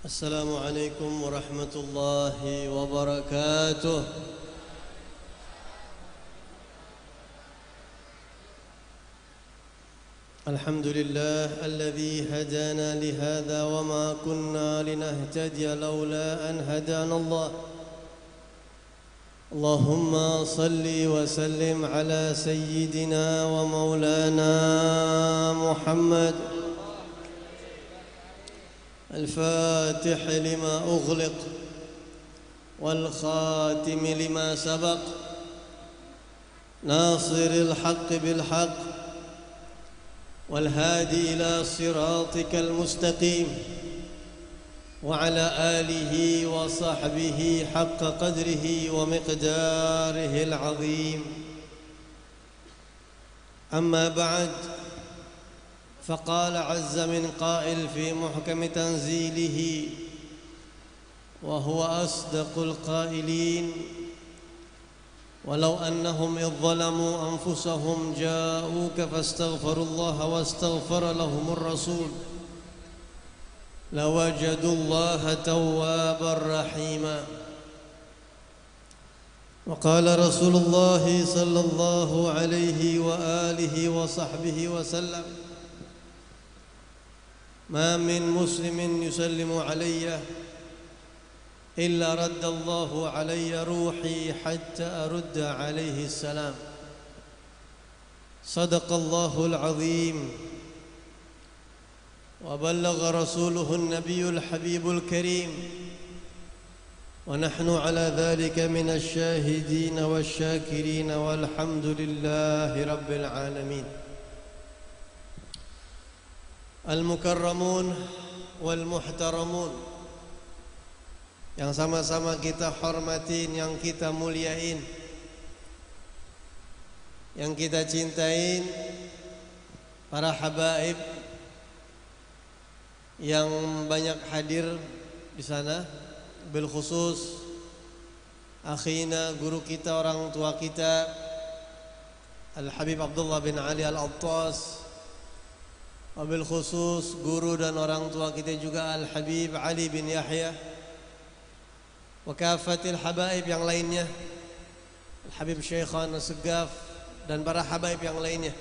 السلام عليكم ورحمة الله وبركاته. الحمد لله الذي هدانا لهذا وما كنا لنهتدي لولا أن هدانا الله. اللهم صل وسلم على سيدنا ومولانا محمد الفاتح لما أغلق والخاتم لما سبق ناصر الحق بالحق والهادي إلى صراطك المستقيم وعلى آله وصحبه حق قدره ومقداره العظيم. أما بعد، فقال عز من قائل في محكم تنزيله وهو أصدق القائلين: ولو أنهم إذ ظلموا أنفسهم جاءوك فاستغفروا الله واستغفر لهم الرسول لوجدوا الله توابا رحيما. وقال رسول الله صلى الله عليه وآله وصحبه وسلم: ما من مسلم يسلم علي إلا رد الله علي روحي حتى أرد عليه السلام. صدق الله العظيم وبلغ رسوله النبي الحبيب الكريم، ونحن على ذلك من الشاهدين والشاكرين والحمد لله رب العالمين. Al-mukarramun wal muhtaramun, yang sama-sama kita hormatin, yang kita muliain, yang kita cintain, para habaib yang banyak hadir di sana, bil khusus akhina, guru kita, orang tua kita Al-Habib Abdullah bin Ali Al-Attas, wabil khusus guru dan orang tua kita juga Al-Habib Ali bin Yahya, wa kafatil habaib yang lainnya, Al-Habib Syekhan As-Segaf dan para habaib yang lainnya.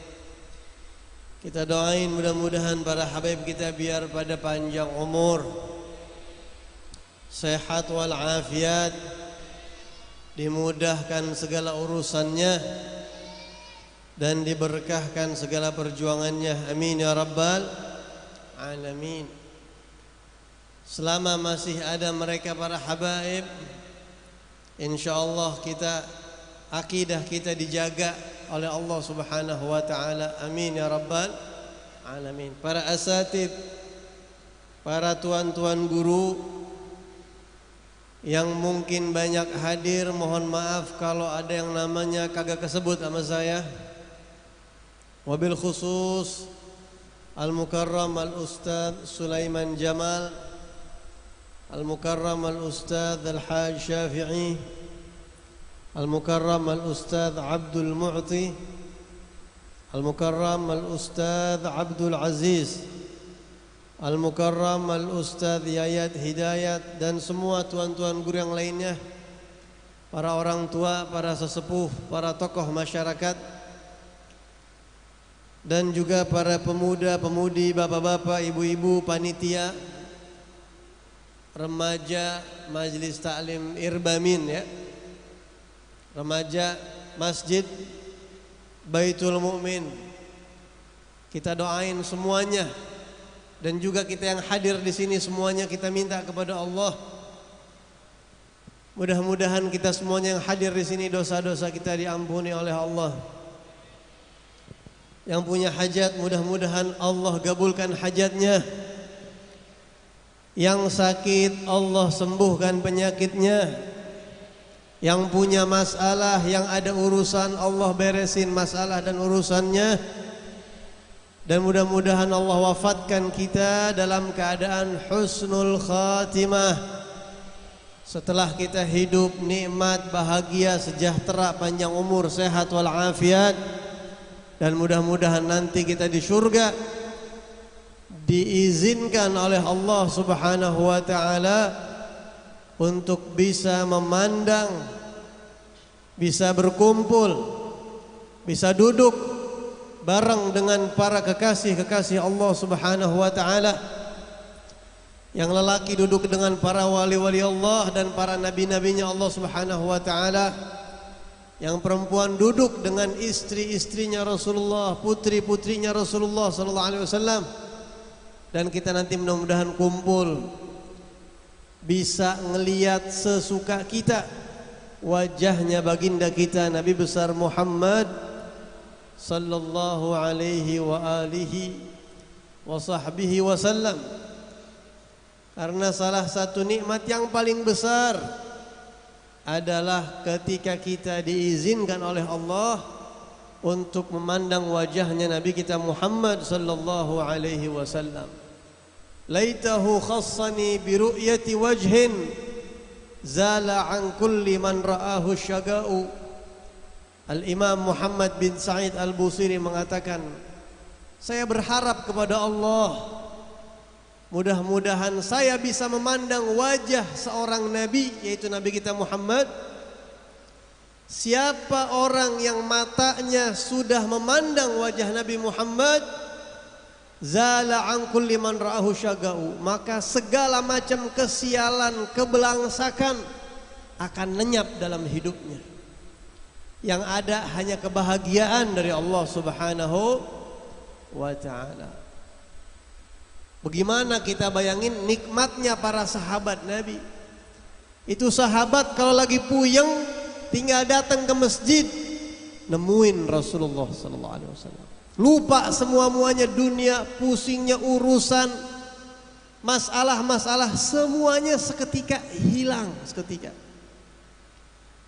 Kita doain mudah-mudahan para habaib kita biar pada panjang umur, sehat walafiat, dimudahkan segala urusannya dan diberkahkan segala perjuangannya. Amin ya rabbal alamin. Selama masih ada mereka para habaib, insyaallah kita, akidah kita dijaga oleh Allah Subhanahu wa taala. Amin ya rabbal alamin. Para asatid, para tuan-tuan guru yang mungkin banyak hadir, mohon maaf kalau ada yang namanya kagak kesebut sama saya. Wabil khusus Al-Mukarram Al-Ustadz Sulaiman Jamal, Al-Mukarram Al-Ustadz Al-Haj Syafi'i, Al-Mukarram Al-Ustadz Abdul Mu'ti, Al-Mukarram Al-Ustadz Abdul Aziz, Al-Mukarram Al-Ustadz Yayat Hidayat, dan semua tuan-tuan guru yang lainnya, para orang tua, para sesepuh, para tokoh masyarakat, dan juga para pemuda-pemudi, bapak-bapak, ibu-ibu, panitia, remaja Majelis Ta'lim Irbamin ya, remaja Masjid Baitul Mu'min. Kita doain semuanya, dan juga kita yang hadir di sini semuanya kita minta kepada Allah, mudah-mudahan kita semuanya yang hadir di sini dosa-dosa kita diampuni oleh Allah. Yang punya hajat mudah-mudahan Allah gabulkan hajatnya. Yang sakit Allah sembuhkan penyakitnya. Yang punya masalah, yang ada urusan, Allah beresin masalah dan urusannya. Dan mudah-mudahan Allah wafatkan kita dalam keadaan husnul khatimah, setelah kita hidup nikmat, bahagia, sejahtera, panjang umur, sehat walafiat. Dan mudah-mudahan nanti kita di surga diizinkan oleh Allah Subhanahu wa taala untuk bisa memandang, bisa berkumpul, bisa duduk bareng dengan para kekasih-kekasih Allah Subhanahu wa taala. Yang lelaki duduk dengan para wali-wali Allah dan para nabi-nabinya Allah Subhanahu wa taala. Yang perempuan duduk dengan istri-istrinya Rasulullah, putri-putrinya Rasulullah sallallahu alaihi wasallam. Dan kita nanti mudah-mudahan kumpul bisa ngelihat sesuka kita wajahnya baginda kita Nabi besar Muhammad sallallahu alaihi wa alihi wa sahbihi wasallam. Karena salah satu nikmat yang paling besar adalah ketika kita diizinkan oleh Allah untuk memandang wajahnya Nabi kita Muhammad sallallahu alaihi wasallam. Laitahu khassani bi ru'yati wajhin zala an kulli man ra'ahu syaga'u. Al-Imam Muhammad bin Sa'id Al-Busiri mengatakan, saya berharap kepada Allah mudah-mudahan saya bisa memandang wajah seorang Nabi, yaitu Nabi kita Muhammad. Siapa orang yang matanya sudah memandang wajah Nabi Muhammad, zala an kulli man ra'ahu syaga'u, maka segala macam kesialan, kebelangsakan akan lenyap dalam hidupnya. Yang ada hanya kebahagiaan dari Allah Subhanahu wa ta'ala. Bagaimana kita bayangin nikmatnya para sahabat Nabi. Itu sahabat kalau lagi puyeng tinggal datang ke masjid, nemuin Rasulullah sallallahu alaihi wasallam. Lupa semua-muanya dunia, pusingnya urusan, masalah-masalah semuanya seketika hilang seketika.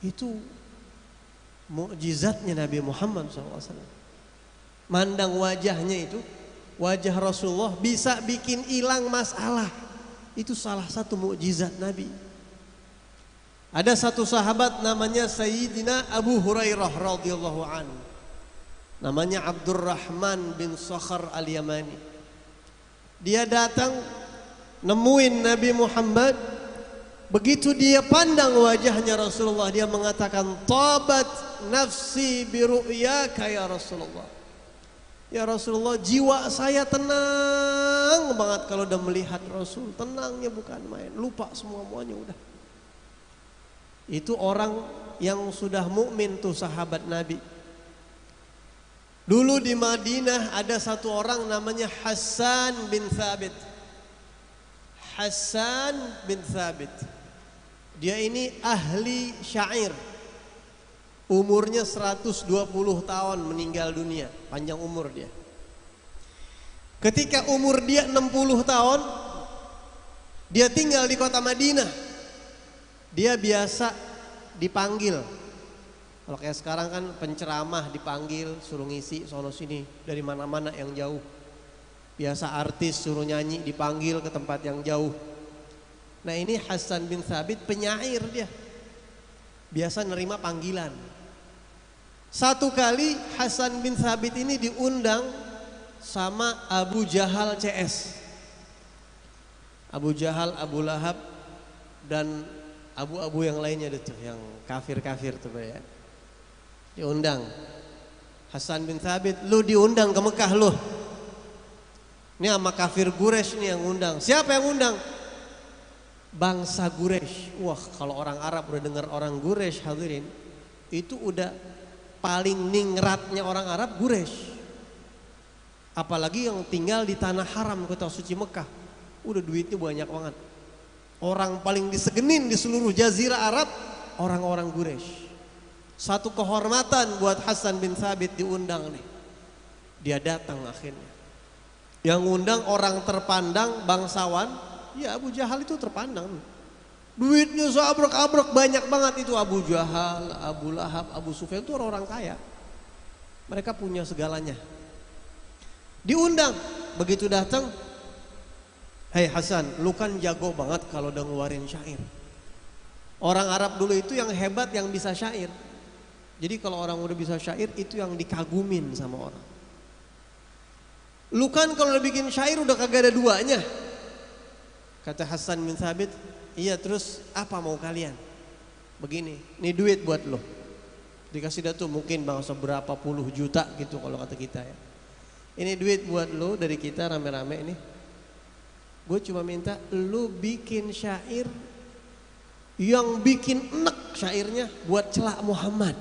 Itu mukjizatnya Nabi Muhammad SAW. Mandang wajahnya itu, wajah Rasulullah bisa bikin hilang masalah. Itu salah satu mukjizat Nabi. Ada satu sahabat namanya Sayyidina Abu Hurairah radhiyallahu anhu. Namanya Abdurrahman bin Sakhar al-Yamani. Dia datang nemuin Nabi Muhammad. Begitu dia pandang wajahnya Rasulullah, dia mengatakan, tabat nafsi bi ru'yaka ya Rasulullah. Ya Rasulullah, jiwa saya tenang banget kalau udah melihat Rasul. Tenangnya bukan main, lupa semuanya udah. Itu orang yang sudah mukmin tuh sahabat Nabi. Dulu di Madinah ada satu orang namanya Hassan bin Thabit. Hassan bin Thabit. Dia ini ahli syair. Umurnya 120 tahun meninggal dunia, panjang umur dia. Ketika umur dia 60 tahun, dia tinggal di kota Madinah. Dia biasa dipanggil. Kalau kayak sekarang kan penceramah dipanggil, suruh ngisi sono sini dari mana-mana yang jauh. Biasa artis suruh nyanyi dipanggil ke tempat yang jauh. Nah ini Hassan bin Thabit penyair dia. Biasa nerima panggilan. Satu kali Hassan bin Thabit ini diundang sama Abu Jahal CS. Abu Jahal, Abu Lahab, dan abu-abu yang lainnya itu, yang kafir-kafir tuh ya. Diundang. Hassan bin Thabit, lu diundang ke Mekah lu. Ini sama kafir Quraisy nih yang undang. Siapa yang undang? Bangsa Quraisy. Wah, kalau orang Arab udah dengar orang Quraisy hadirin, itu udah paling ningratnya orang Arab Quraisy. Apalagi yang tinggal di tanah haram kota suci Mekah. Udah duitnya banyak banget. Orang paling disegenin di seluruh jazirah Arab orang-orang Quraisy. Satu kehormatan buat Hassan bin Thabit diundang nih. Dia datang akhirnya. Yang undang orang terpandang bangsawan, ya Abu Jahal itu terpandang. Duitnya seabrek-abrek banyak banget itu Abu Jahal, Abu Lahab, Abu Sufyan itu orang-orang kaya. Mereka punya segalanya. Diundang, begitu datang, hei Hasan, lu kan jago banget kalau udah ngeluarin syair. Orang Arab dulu itu yang hebat yang bisa syair. Jadi kalau orang udah bisa syair itu yang dikagumin sama orang. Lu kan kalau udah bikin syair udah kagak ada duanya. Kata Hasan bin Thabit, iya terus apa mau kalian? Begini, ini duit buat lo. Dikasih dah tuh mungkin bangsa berapa puluh juta gitu kalau kata kita ya. Ini duit buat lo dari kita rame-rame ini. Gue cuma minta lu bikin syair yang bikin enek syairnya buat celak Muhammad.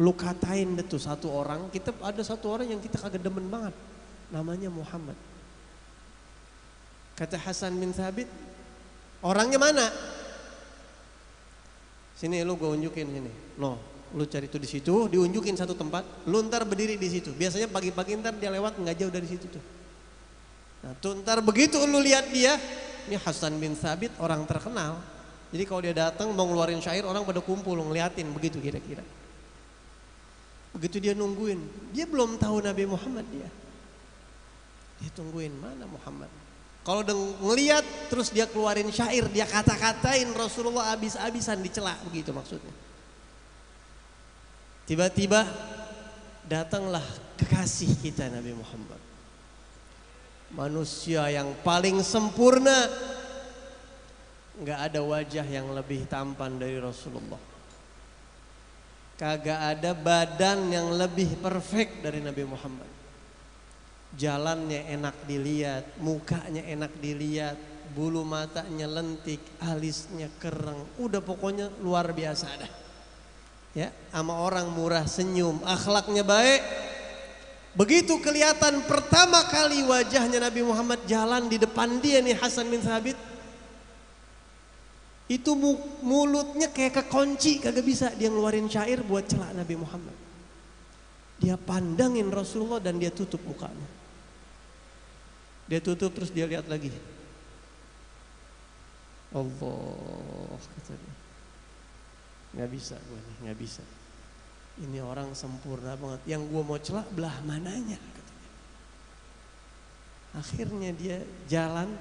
Lu katain deh tuh satu orang, kita ada satu orang yang kita kagak demen banget. Namanya Muhammad. Kata Hasan bin Thabit, orangnya mana? Sini lu gue unjukin sini. No, lu cari tuh di situ, diunjukin satu tempat, lu ntar berdiri di situ. Biasanya pagi-pagi ntar dia lewat nggak jauh dari situ tuh. Nah, tuh ntar begitu lu lihat dia, ini Hasan bin Thabit orang terkenal. Jadi kalau dia datang mau ngeluarin syair orang pada kumpul ngeliatin begitu kira-kira. Begitu dia nungguin, dia belum tahu Nabi Muhammad dia. Dia tungguin mana Muhammad. Kalau udah ngeliat terus dia keluarin syair, dia kata-katain Rasulullah abis-abisan dicela begitu maksudnya. Tiba-tiba datanglah kekasih kita Nabi Muhammad. Manusia yang paling sempurna. Enggak ada wajah yang lebih tampan dari Rasulullah. Kagak ada badan yang lebih perfect dari Nabi Muhammad. Jalannya enak dilihat, mukanya enak dilihat, bulu matanya lentik, alisnya kereng, udah pokoknya luar biasa dah. Ya, sama orang murah senyum, akhlaknya baik. Begitu kelihatan pertama kali wajahnya Nabi Muhammad jalan di depan dia nih Hasan bin Thabit. Itu mulutnya kayak kekunci, kagak bisa dia ngeluarin syair buat celak Nabi Muhammad. Dia pandangin Rasulullah dan dia tutup mukanya. Dia tutup terus dia lihat lagi. Allah kata dia. Nggak bisa gue nih, nggak bisa. Ini orang sempurna banget. Yang gue mau celak belah mananya katanya. Akhirnya dia jalan,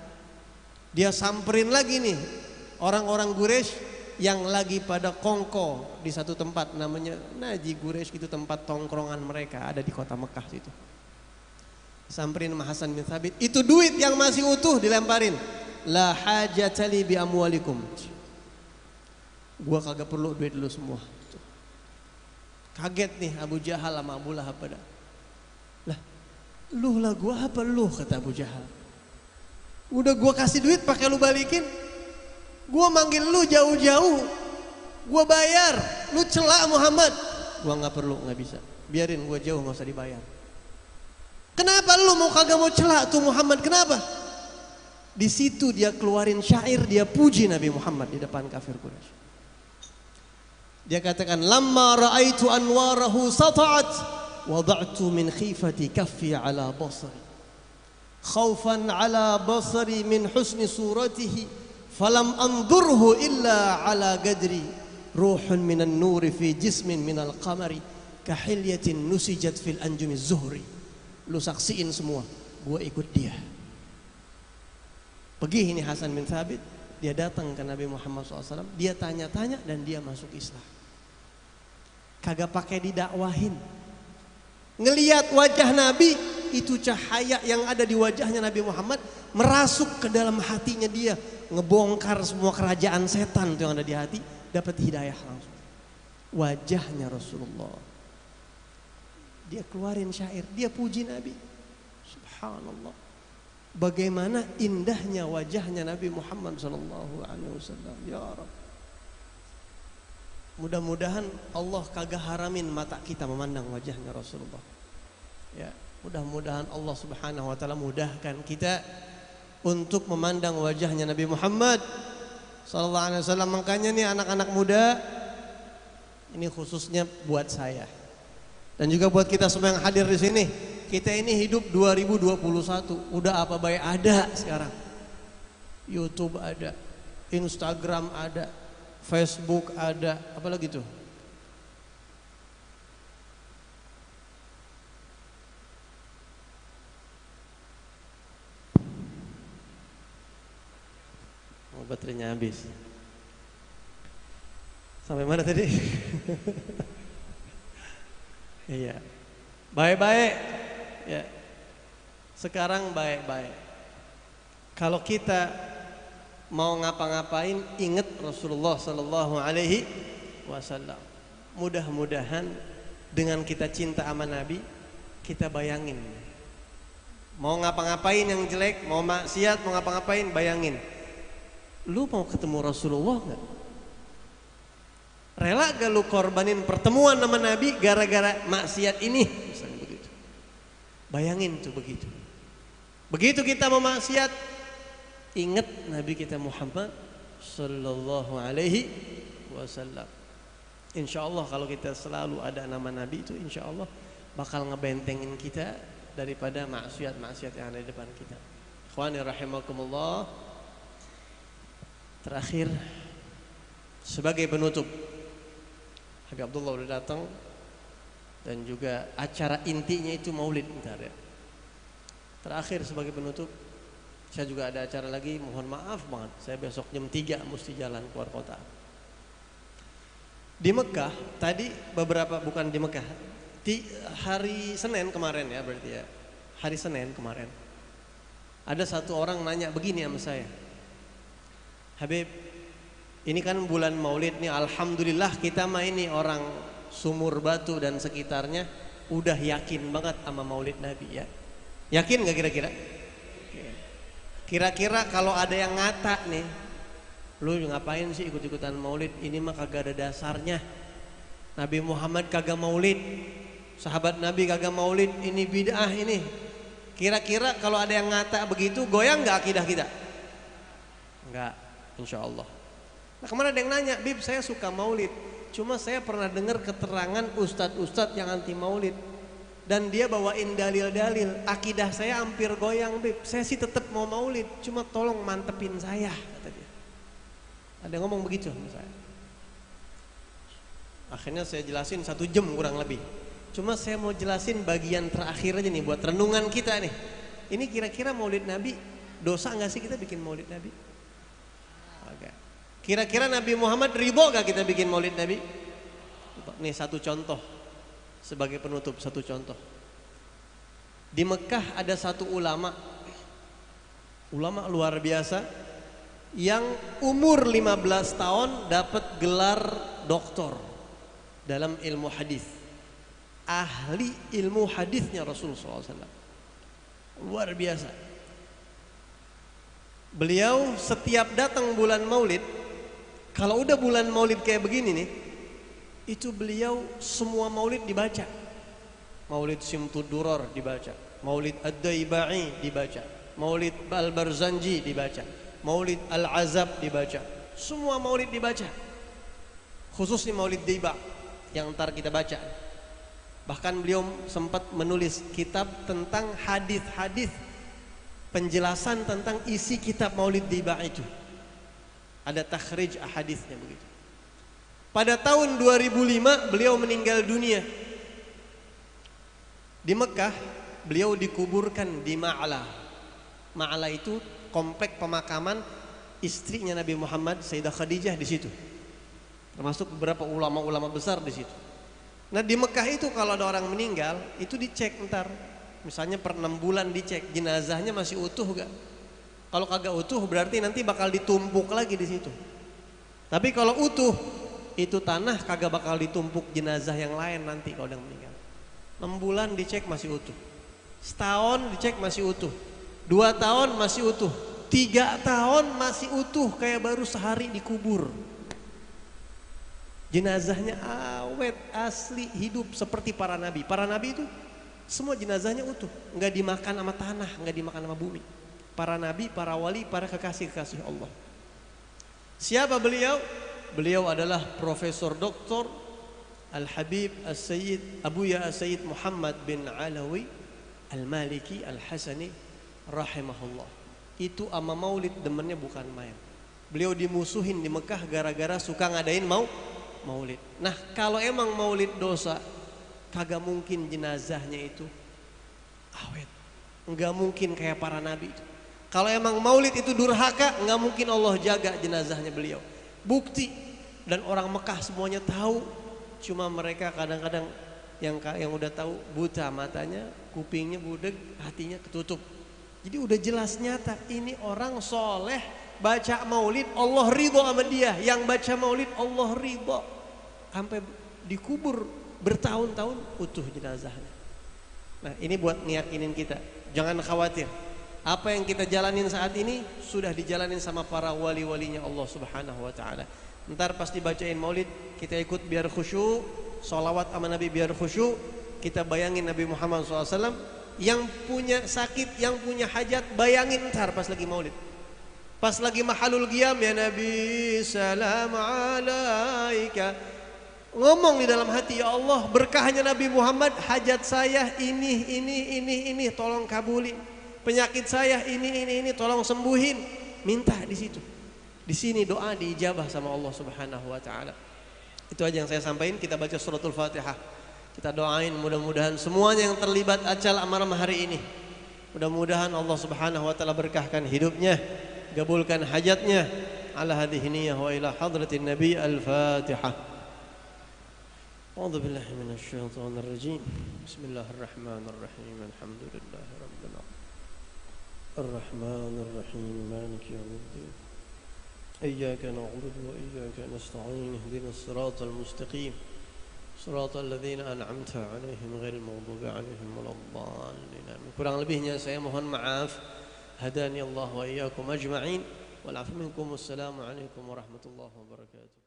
dia samperin lagi nih orang-orang Quraisy yang lagi pada kongko di satu tempat namanya Naji Quraisy, itu tempat tongkrongan mereka ada di kota Mekah situ. Samperin sama Hasan bin Thabit, itu duit yang masih utuh dilemparin. La hajata li bi amwalikum. Gua kagak perlu duit lu semua. Kaget nih Abu Jahal sama Abu Lahab pada. Lah, lu lah gua apa lu, kata Abu Jahal. Udah gua kasih duit pakai lu balikin. Gua manggil lu jauh-jauh. Gua bayar, lu celak Muhammad. Gua nggak perlu, nggak bisa. Biarin gua jauh, nggak usah dibayar. Kenapa lu mau kagak mau celak tuh Muhammad? Kenapa? Di situ dia keluarin syair, dia puji Nabi Muhammad di depan kafir Quraisy. Dia katakan, "Lamma ra'aitu anwarahu sata'at, wada'tu min khifati kaffi ala basari. Khaufan ala basari min husni suratihi, falam anzurhu illa ala gadri. Ruhun minan nuri fi jismin minal qamari, kahilyatin nusijat fil anjumi zuhri." Lu saksiin semua, gue ikut dia. Pergi ini Hasan bin Thabit, dia datang ke Nabi Muhammad SAW, dia tanya-tanya dan dia masuk Islam. Kagak pakai didakwahin. Ngeliat wajah Nabi, itu cahaya yang ada di wajahnya Nabi Muhammad merasuk ke dalam hatinya dia, ngebongkar semua kerajaan setan yang ada di hati, dapat hidayah langsung. Wajahnya Rasulullah. Dia keluarin syair, dia puji Nabi. Subhanallah. Bagaimana indahnya wajahnya Nabi Muhammad SAW. Ya Rabb. Mudah-mudahan Allah kagak haramin mata kita memandang wajahnya Rasulullah. Ya, mudah-mudahan Allah Subhanahu wa taala mudahkan kita untuk memandang wajahnya Nabi Muhammad SAW. Makanya nih anak-anak muda, ini khususnya buat saya. Dan juga buat kita semua yang hadir di sini, kita ini hidup 2021, udah apa baik ada sekarang. YouTube ada, Instagram ada, Facebook ada, apa lagi tuh? Oh, baterainya habis. Sampai mana tadi? Iya, baik-baik. Ya, Sekarang baik-baik. Kalau kita mau ngapa-ngapain, ingat Rasulullah Sallallahu Alaihi Wasallam. Mudah-mudahan dengan kita cinta sama Nabi, kita bayangin. Mau ngapa-ngapain yang jelek, mau maksiat, mau ngapa-ngapain, bayangin. Lu mau ketemu Rasulullah nggak? Rela gak lu korbanin pertemuan sama Nabi gara-gara maksiat ini? Misalnya begitu. Bayangin tuh begitu. Begitu kita mau maksiat, ingat Nabi kita Muhammad Sallallahu Alaihi Wasallam. Insya Allah kalau kita selalu ada nama Nabi itu, insya Allah bakal ngebentengin kita daripada maksiat-maksiat yang ada di depan kita. Ikhwani rahimakumullah. Terakhir, sebagai penutup, Habib Abdullah udah datang dan juga acara intinya itu maulid bentar ya. Terakhir sebagai penutup, saya juga ada acara lagi, mohon maaf banget, saya besok jam 3 mesti jalan keluar kota. Di Mekah tadi bukan di Mekah, di hari Senin kemarin ya, berarti ya, hari Senin kemarin ada satu orang nanya begini sama saya, Habib, ini kan bulan maulid nih, alhamdulillah kita mah ini orang Sumur Batu dan sekitarnya udah yakin banget sama maulid Nabi ya. Yakin gak kira-kira? Kira-kira kalau ada yang ngata nih, lu ngapain sih ikut-ikutan maulid, ini mah kagak ada dasarnya, Nabi Muhammad kagak maulid, sahabat Nabi kagak maulid, ini bid'ah ini. Kira-kira kalau ada yang ngata begitu, goyang gak akidah kita? Enggak, insya Allah. Nah kemarin ada yang nanya, Bib saya suka maulid, cuma saya pernah dengar keterangan ustadz-ustadz yang anti maulid, dan dia bawain dalil-dalil, akidah saya hampir goyang Bib, saya sih tetap mau maulid, cuma tolong mantepin saya, kata dia. Ada yang ngomong begitu sama saya. Akhirnya saya jelasin 1 jam kurang lebih. Cuma saya mau jelasin bagian terakhir aja nih buat renungan kita nih. Ini kira-kira maulid Nabi, dosa gak sih kita bikin maulid Nabi? Oke. Kira-kira Nabi Muhammad ridho gak kita bikin maulid Nabi? Nih satu contoh, sebagai penutup satu contoh. Di Mekah ada satu ulama luar biasa, yang umur 15 tahun dapat gelar doktor dalam ilmu hadis, ahli ilmu hadisnya Rasulullah SAW. Luar biasa. Beliau setiap datang bulan maulid, kalau udah bulan maulid kayak begini nih, itu beliau semua maulid dibaca. Maulid Simtud Duror dibaca, Maulid Ad-Daibai dibaca, Maulid Al-Barzanji dibaca, Maulid Al-Azab dibaca, semua maulid dibaca. Khususnya Maulid Daiba yang ntar kita baca. Bahkan beliau sempat menulis kitab tentang hadis-hadis, penjelasan tentang isi kitab Maulid Daiba itu. Ada takhrij ahaditsnya begitu. Pada tahun 2005 beliau meninggal dunia. Di Mekah beliau dikuburkan di Ma'la. Ma'la itu komplek pemakaman istrinya Nabi Muhammad, Sayyidah Khadijah di situ. Termasuk beberapa ulama-ulama besar di situ. Nah di Mekah itu kalau ada orang meninggal itu dicek ntar, misalnya per 6 bulan dicek jenazahnya masih utuh gak. Kalau kagak utuh berarti nanti bakal ditumpuk lagi di situ. Tapi kalau utuh, itu tanah kagak bakal ditumpuk jenazah yang lain nanti kalau udah meninggal. 6 bulan dicek masih utuh, setahun dicek masih utuh, 2 tahun masih utuh, 3 tahun masih utuh kayak baru sehari dikubur. Jenazahnya awet, asli, hidup seperti para nabi. Para nabi itu semua jenazahnya utuh, nggak dimakan sama tanah, nggak dimakan sama bumi. Para nabi, para wali, para kekasih-kekasih Allah. Siapa beliau? Beliau adalah Profesor Doktor Al-Habib As-Sayyid Abuya As-Sayyid Muhammad bin Alawi Al-Maliki Al-Hasani rahimahullah. Itu ama maulid demennya bukan main. Beliau dimusuhin di Mekah gara-gara suka ngadain maulid. Nah kalau emang maulid dosa, kagak mungkin jenazahnya itu awet, nggak mungkin kayak para nabi itu. Kalau emang maulid itu durhaka, nggak mungkin Allah jaga jenazahnya beliau. Bukti, dan orang Mekah semuanya tahu, cuma mereka kadang-kadang yang udah tahu buta matanya, kupingnya budek, hatinya ketutup. Jadi udah jelas nyata ini orang soleh, baca maulid Allah ridho sama dia. Yang baca maulid Allah ridho. Sampai dikubur bertahun-tahun utuh jenazahnya. Nah ini buat ngeyakinin kita, jangan khawatir. Apa yang kita jalanin saat ini sudah dijalanin sama para wali-walinya Allah Subhanahu wa ta'ala. Ntar pas dibacain maulid kita ikut biar khusyuk, sholawat sama Nabi biar khusyuk. Kita bayangin Nabi Muhammad SAW yang punya sakit, yang punya hajat, bayangin ntar pas lagi maulid. Pas lagi mahalul qiyam, ya Nabi salam alaika, ngomong di dalam hati, ya Allah berkahnya Nabi Muhammad, hajat saya ini tolong kabulin. Penyakit saya ini tolong sembuhin. Minta di situ. Di sini doa diijabah sama Allah Subhanahu wa taala. Itu aja yang saya sampaikan. Kita baca suratul Fatihah. Kita doain mudah-mudahan semuanya yang terlibat acal amaram hari ini, mudah-mudahan Allah Subhanahu wa taala berkahkan hidupnya, gabulkan hajatnya. Ala hadhihi niyyah wa ila hadratin nabi. Al-Fatihah. A'udzu billahi minasy syaithanir rajim. Bismillahirrahmanirrahim. Alhamdulillahi rabbil alamin. الرحمن الرحيم مالك يوم الدين إياك نعبد وإياك نستعين اهدنا الصراط المستقيم صراط الذين أنعمت عليهم غير المغضوب عليهم ولا الضالين. Kurang lebihnya saya mohon maaf. Hadani Allah wa iyyakum ajma'in. Wal 'afwu minkum. Wassalamu alaikum warahmatullahi wabarakatuh.